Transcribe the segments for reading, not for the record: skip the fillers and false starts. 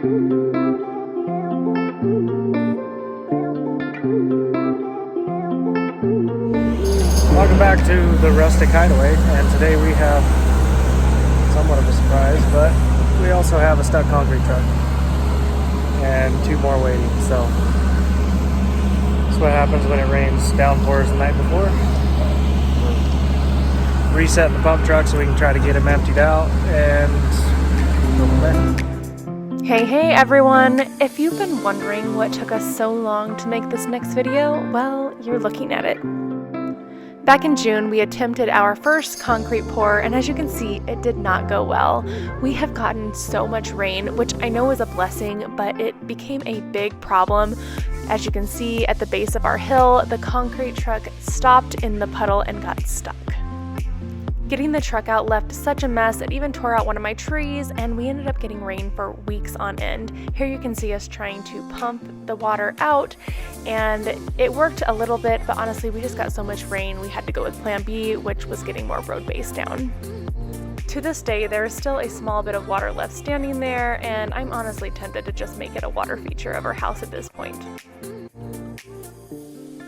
Welcome back to the Rustic Hideaway, and today we have somewhat of a surprise, but we also have a stuck concrete truck and 2 more waiting. So that's what happens when it rains downpours the night before. We're resetting the pump truck so we can try to get him emptied out and go from there. Hey everyone! If you've been wondering what took us so long to make this next video, well, you're looking at it. Back in June, we attempted our first concrete pour, and as you can see, it did not go well. We have gotten so much rain, which I know is a blessing, but it became a big problem. As you can see at the base of our hill, the concrete truck stopped in the puddle and got stuck. Getting the truck out left such a mess, it even tore out one of my trees, and we ended up getting rain for weeks on end. Here you can see us trying to pump the water out, and it worked a little bit, but honestly we just got so much rain we had to go with plan B, which was getting more road base down. To this day, there is still a small bit of water left standing there, and I'm honestly tempted to just make it a water feature of our house at this point.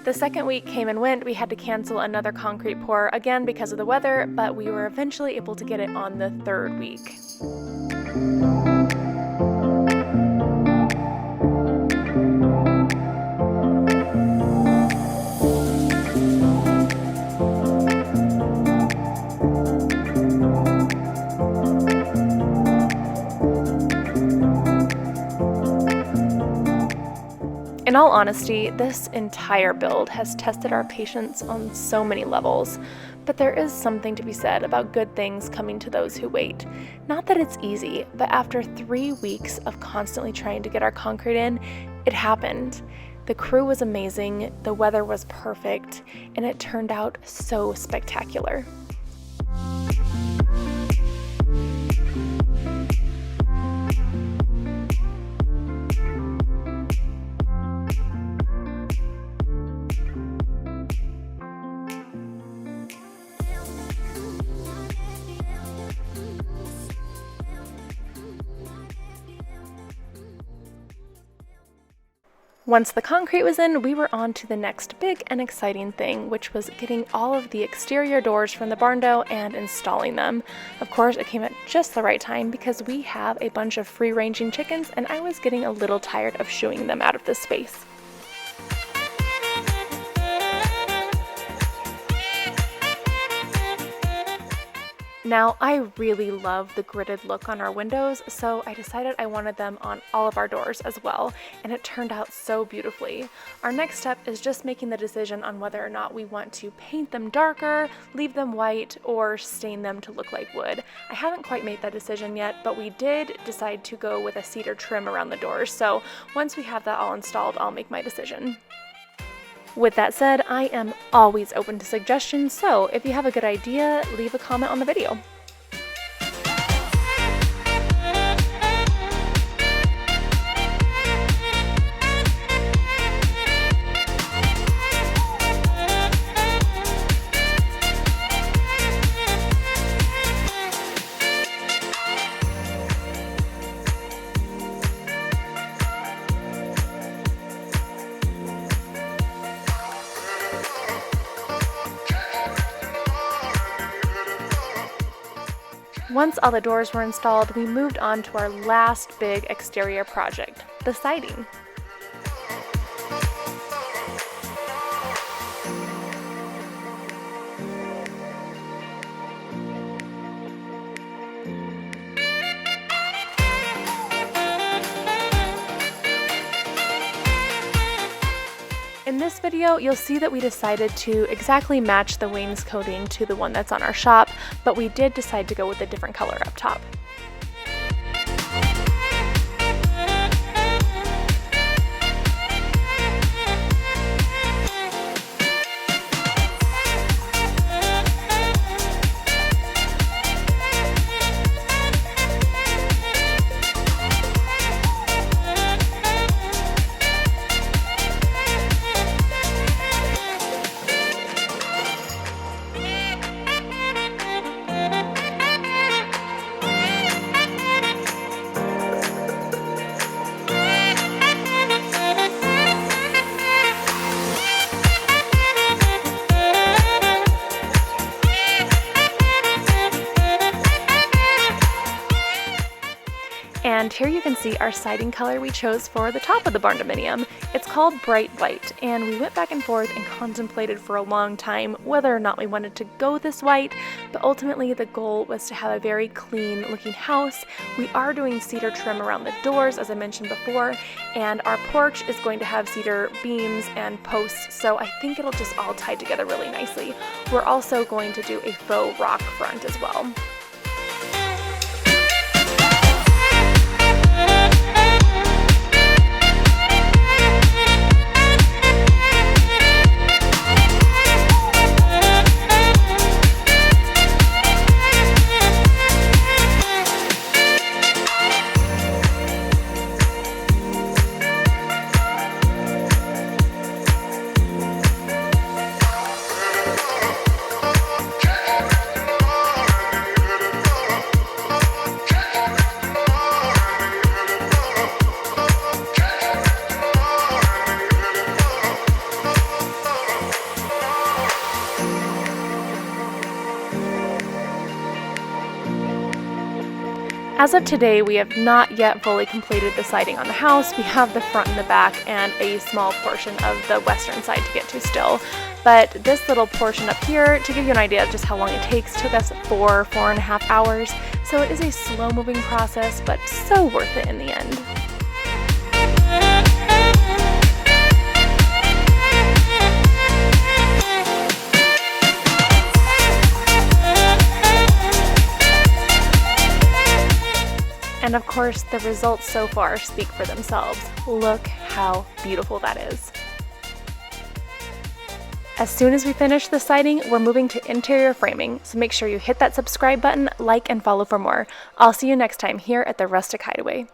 The second week came and went. We had to cancel another concrete pour again because of the weather, but we were eventually able to get it on the 3rd week. In all honesty, this entire build has tested our patience on so many levels, but there is something to be said about good things coming to those who wait. Not that it's easy, but after 3 weeks of constantly trying to get our concrete in, it happened. The crew was amazing, the weather was perfect, and it turned out so spectacular. Once the concrete was in, we were on to the next big and exciting thing, which was getting all of the exterior doors from the barndo and installing them. Of course, it came at just the right time because we have a bunch of free-ranging chickens and I was getting a little tired of shooing them out of this space. Now, I really love the gridded look on our windows, so I decided I wanted them on all of our doors as well, and it turned out so beautifully. Our next step is just making the decision on whether or not we want to paint them darker, leave them white, or stain them to look like wood. I haven't quite made that decision yet, but we did decide to go with a cedar trim around the doors, so once we have that all installed, I'll make my decision. With that said, I am always open to suggestions, so if you have a good idea, leave a comment on the video. Once all the doors were installed, we moved on to our last big exterior project, the siding. In this video, you'll see that we decided to exactly match the wainscoting to the one that's on our shop, but we did decide to go with a different color up top. And here you can see our siding color we chose for the top of the Barndominium. It's called Bright White, and we went back and forth and contemplated for a long time whether or not we wanted to go this white, but ultimately the goal was to have a very clean looking house. We are doing cedar trim around the doors, as I mentioned before, and our porch is going to have cedar beams and posts, so I think it'll just all tie together really nicely. We're also going to do a faux rock front as well. As of today, we have not yet fully completed the siding on the house. We have the front and the back and a small portion of the western side to get to still. But this little portion up here, to give you an idea of just how long it takes, took us 4.5 hours. So it is a slow moving process, but so worth it in the end. And of course, the results so far speak for themselves. Look how beautiful that is. As soon as we finish the siding, we're moving to interior framing, so make sure you hit that subscribe button, like, and follow for more. I'll see you next time here at the Rustic Hideaway.